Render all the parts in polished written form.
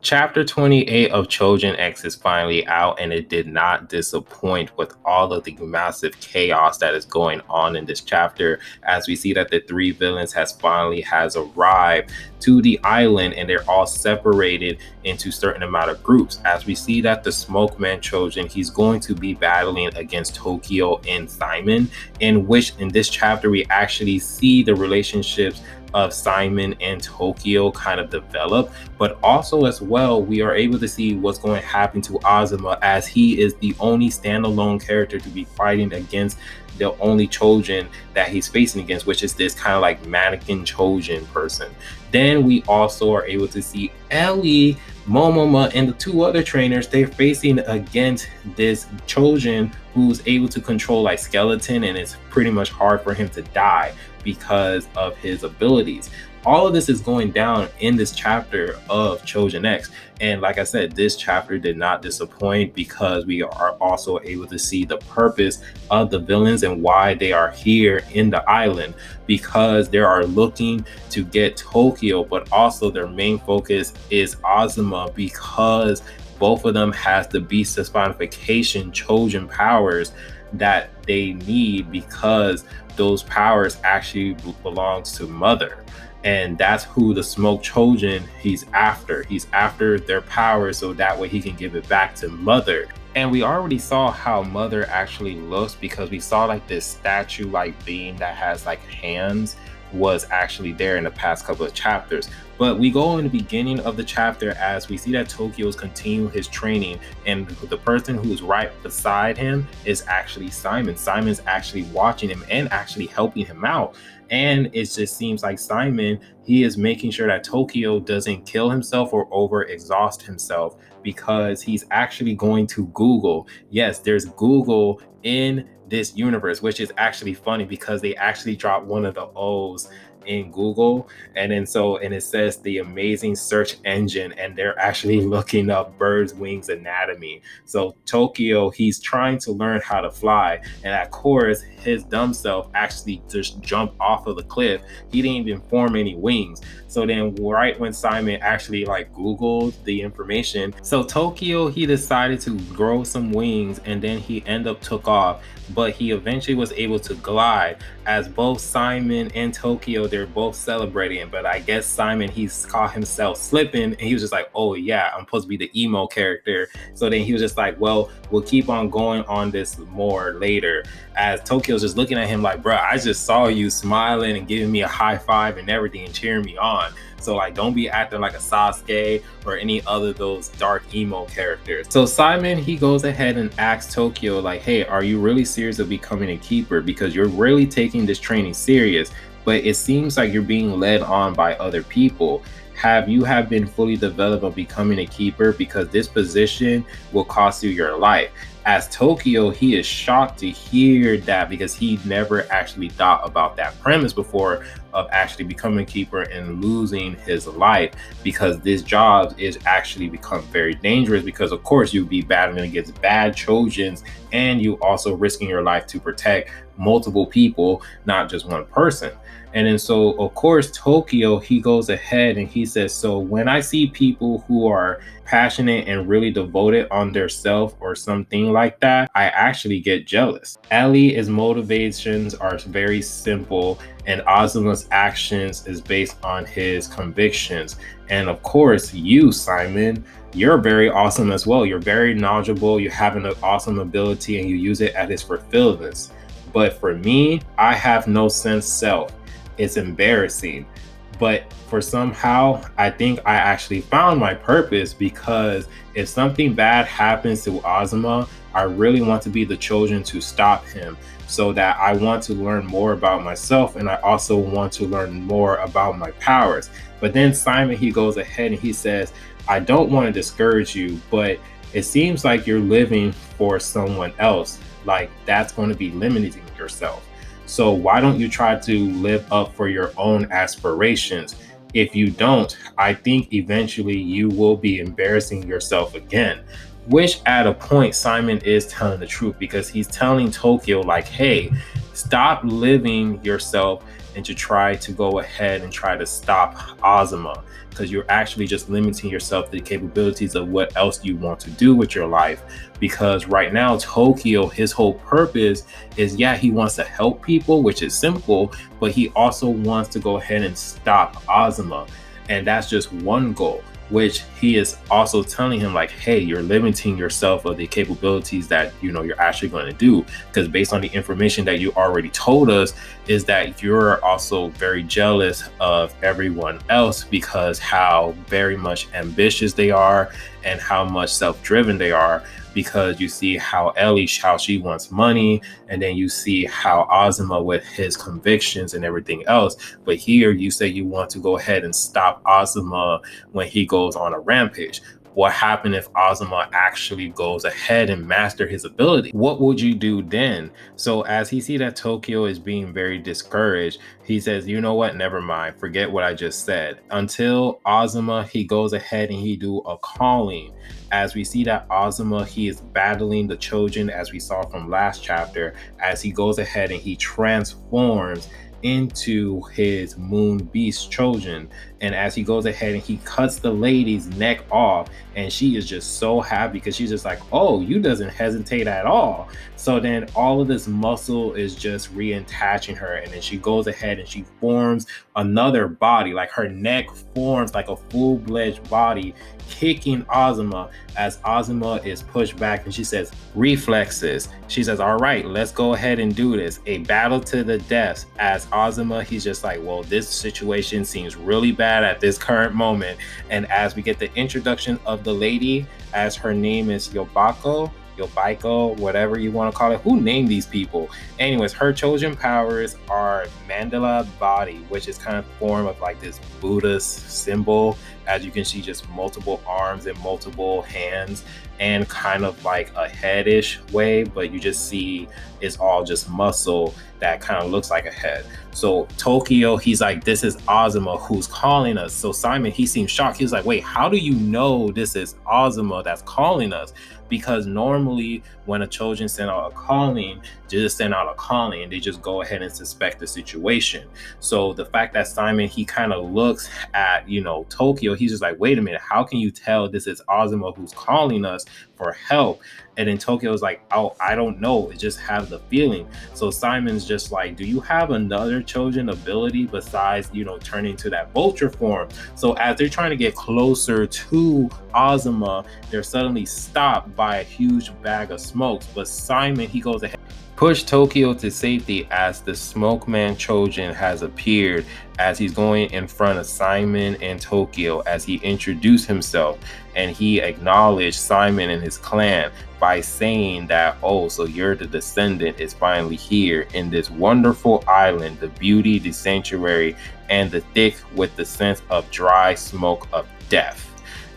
Chapter 28 of Choujin X is finally out, and it did not disappoint with all of the massive chaos that is going on in this chapter. As we see that the three villains has arrived to the island, and they're all separated into certain amount of groups. As we see that the Smokeman Choujin, he's going to be battling against Tokyo and Simon, in which in this chapter we actually see the relationships of Simon and Tokyo kind of develop, but also as well we are able to see what's going to happen to Azuma, as he is the only standalone character to be fighting against the only Choujin that he's facing against, which is this kind of like mannequin Choujin person. Then we also are able to see Ellie, Momoma, and the two other trainers. They're facing against this Choujin who's able to control like skeleton, and it's pretty much hard for him to die because of his abilities. All of this is going down in this chapter of Choujin X. And like I said, this chapter did not disappoint, because we are also able to see the purpose of the villains and why they are here in the island, because they are looking to get Tokyo, but also their main focus is Azuma, because both of them has the beast personification Choujin powers that they need, because those powers actually belongs to Mother. And that's who the Smoke Choujin he's after. He's after their power so that way he can give it back to Mother. And we already saw how Mother actually looks, because we saw like this statue like being that has like hands was actually there in the past couple of chapters. But we go in the beginning of the chapter as we see that Tokyo is continuing his training, and the person who's right beside him is actually Simon. Simon's actually watching him and actually helping him out. And it just seems like Simon, he is making sure that Tokyo doesn't kill himself or overexhaust himself, because he's actually going to Google. Yes, there's Google in this universe, which is actually funny because they actually dropped one of the O's in Google, and it says the amazing search engine, and they're actually looking up birds wings anatomy. So Tokyo, he's trying to learn how to fly, and of course his dumb self actually just jumped off of the cliff. He didn't even form any wings. So then right when Simon actually like Googled the information, so Tokyo, he decided to grow some wings, and then he ended up took off, but he eventually was able to glide. As both Simon and Tokyo, they're both celebrating, but I guess Simon, he's caught himself slipping, and he was just like, oh yeah, I'm supposed to be the emo character. So then he was just like, well, we'll keep on going on this more later. As Tokyo's just looking at him like, bro, I just saw you smiling and giving me a high five and everything and cheering me on. So like, don't be acting like a Sasuke or any other those dark emo characters. So Simon, he goes ahead and asks Tokyo like, hey, are you really serious of becoming a keeper? Because you're really taking this training serious, but it seems like you're being led on by other people. Have you been fully developed of becoming a keeper? Because this position will cost you your life. As Tokyo, he is shocked to hear that, because he never actually thought about that premise before of actually becoming a keeper and losing his life, because this job is actually become very dangerous, because of course you'll be battling against bad Choujins, and you also risking your life to protect multiple people, not just one person. And then so of course Tokyo, he goes ahead and he says, so when I see people who are passionate and really devoted on their self or something like that, I actually get jealous. Ellie's motivations are very simple, and Azuma's actions is based on his convictions. And of course, you, Simon, you're very awesome as well. You're very knowledgeable, you have an awesome ability, and you use it at its fulfillment. But for me, I have no sense self. It's embarrassing. But for somehow, I think I actually found my purpose, because if something bad happens to Azuma, I really want to be the Choujin to stop him, so that I want to learn more about myself, and I also want to learn more about my powers. But then Simon, he goes ahead and he says, I don't want to discourage you, but it seems like you're living for someone else. Like, that's going to be limiting yourself. So why don't you try to live up for your own aspirations? If you don't, I think eventually you will be embarrassing yourself again. Which at a point, Simon is telling the truth, because he's telling Tokyo like, hey, stop living yourself and to try to go ahead and try to stop Ozma, because you're actually just limiting yourself to the capabilities of what else you want to do with your life. Because right now, Tokyo, his whole purpose is, yeah, he wants to help people, which is simple, but he also wants to go ahead and stop Ozma. And that's just one goal, which he is also telling him, like, hey, you're limiting yourself of the capabilities that you're actually going to do. Because based on the information that you already told us, is that you're also very jealous of everyone else because how very much ambitious they are and how much self-driven they are. Because you see how Ellie, how she wants money, and then you see how Ozma with his convictions and everything else. But here you say you want to go ahead and stop Ozma when he goes on a rampage. What happened if Ozma actually goes ahead and master his ability? What would you do then? So as he see that Tokyo is being very discouraged, he says, you know what, never mind, forget what I just said. Until Ozma, he goes ahead and he do a calling. As we see that Ozma, he is battling the Choujin, as we saw from last chapter, as he goes ahead and he transforms into his moon beast Choujin. And as he goes ahead and he cuts the lady's neck off, and she is just so happy because she's just like, oh, you doesn't hesitate at all. So then all of this muscle is just reattaching her, and then she goes ahead and she forms another body, like her neck forms like a full-fledged body, kicking Ozma as Ozma is pushed back, and she says, reflexes. She says, all right, let's go ahead and do this. A battle to the death. As Ozma, he's just like, well, this situation seems really bad at this current moment. And as we get the introduction of the lady, as her name is Yobako, whatever you want to call it. Who named these people? Anyways, her Choujin powers are mandala body, which is kind of form of like this Buddhist symbol. As you can see, just multiple arms and multiple hands, and kind of like a headish way, but you just see it's all just muscle that kind of looks like a head. So Tokyo, he's like, this is Ozma who's calling us. So Simon, he seems shocked. He's like, wait, how do you know this is Ozma that's calling us? Because normally when a Choujin send out a calling, they just send out a calling and they just go ahead and suspect the situation. So the fact that Simon, he kind of looks at, Tokyo, he's just like, wait a minute, how can you tell this is Ozma who's calling us for help? And then Tokyo's like, oh, I don't know, it just have the feeling. So Simon's just like, do you have another Choujin ability besides, turning to that vulture form? So as they're trying to get closer to Ozma, they're suddenly stopped by a huge bag of smokes. But Simon, he goes ahead, push Tokyo to safety as the Smokeman Choujin has appeared, as he's going in front of Simon and Tokyo as he introduced himself, and he acknowledged Simon and his clan by saying that, oh, so you're the descendant is finally here in this wonderful island, the beauty, the sanctuary, and the thick with the sense of dry smoke of death.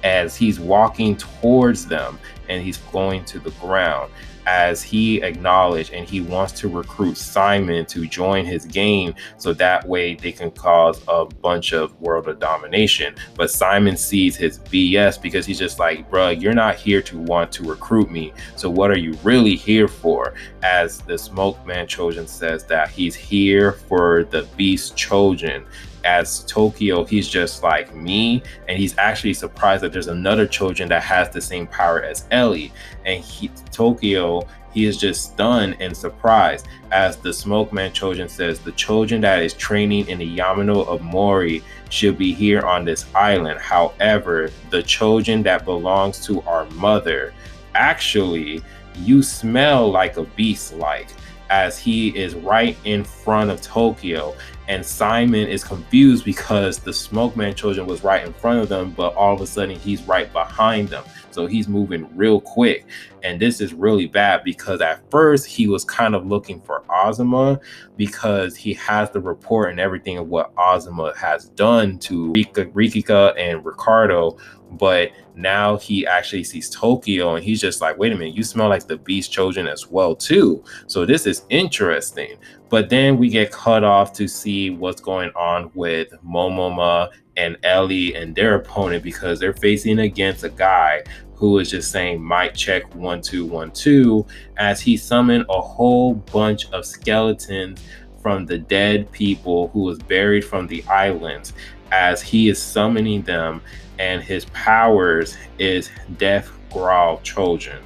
As he's walking towards them and he's going to the ground, as he acknowledged and he wants to recruit Simon to join his game so that way they can cause a bunch of world of domination. But Simon sees his BS because he's just like, bruh, you're not here to want to recruit me. So what are you really here for? As the Smokeman Choujin says that he's here for the Beast Choujin. As Tokyo, he's just like, me? And he's actually surprised that there's another Choujin that has the same power as Ellie. And Tokyo, he is just stunned and surprised. As the Smokeman Choujin says, the Choujin that is training in the Yamano of Mori should be here on this island. However, the Choujin that belongs to our mother, actually, you smell like a beast, as he is right in front of Tokyo. And Simon is confused because the Smokeman Choujin was right in front of them, but all of a sudden he's right behind them. So he's moving real quick. And this is really bad because at first he was kind of looking for Ozma because he has the report and everything of what Ozma has done to Rikika and Ricardo. But now he actually sees Tokyo and he's just like, wait a minute, you smell like the Beast Choujin as well too. So this is interesting. But then we get cut off to see what's going on with Momoma and Ellie and their opponent, because they're facing against a guy who is just saying mic check 1 2 1 2 as he summoned a whole bunch of skeletons from the dead people who was buried from the islands, as he is summoning them, and his powers is Death Growl Choujin,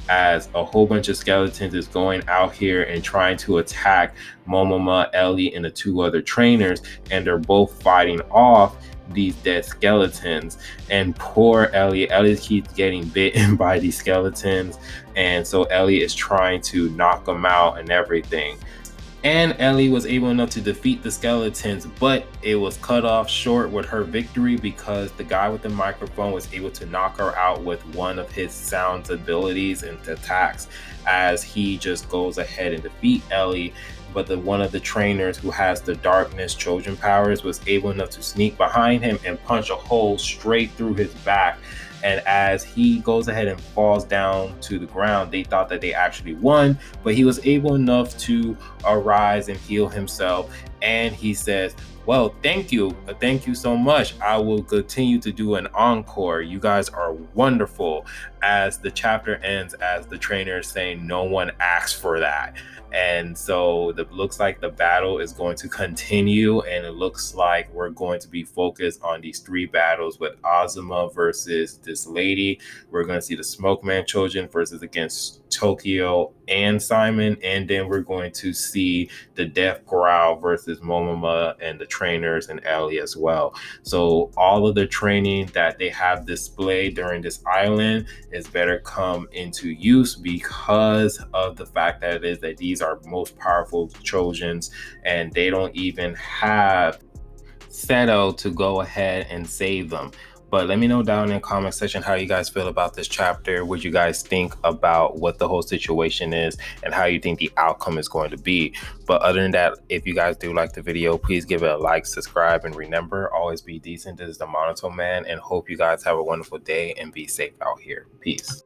as a whole bunch of skeletons is going out here and trying to attack Momoma, Ellie, and the two other trainers, and they're both fighting off these dead skeletons. And poor Ellie keeps getting bitten by these skeletons, and so Ellie is trying to knock them out and everything. And Ellie was able enough to defeat the skeletons, but it was cut off short with her victory because the guy with the microphone was able to knock her out with one of his sound's abilities and attacks, as he just goes ahead and defeat Ellie. But one of the trainers who has the darkness Trojan powers was able enough to sneak behind him and punch a hole straight through his back. And as he goes ahead and falls down to the ground, they thought that they actually won, but he was able enough to arise and heal himself. And he says, well, thank you so much. I will continue to do an encore. You guys are wonderful. As the chapter ends, as the trainer is saying, no one asked for that. And so it looks like the battle is going to continue, and it looks like we're going to be focused on these three battles with Azuma versus this lady. We're going to see the Smokeman Choujin versus against Tokyo and Simon, and then we're going to see the Death Growl versus Momoma and the trainers and Ellie as well. So all of the training that they have displayed during this island is better come into use because of the fact that it is that these are most powerful Choujins, and they don't even have Seto to go ahead and save them. But let me know down in the comment section how you guys feel about this chapter, what you guys think about what the whole situation is, and how you think the outcome is going to be. But other than that, if you guys do like the video, please give it a like, subscribe, and remember, always be decent. This is the Monotone Man, and hope you guys have a wonderful day and be safe out here. Peace.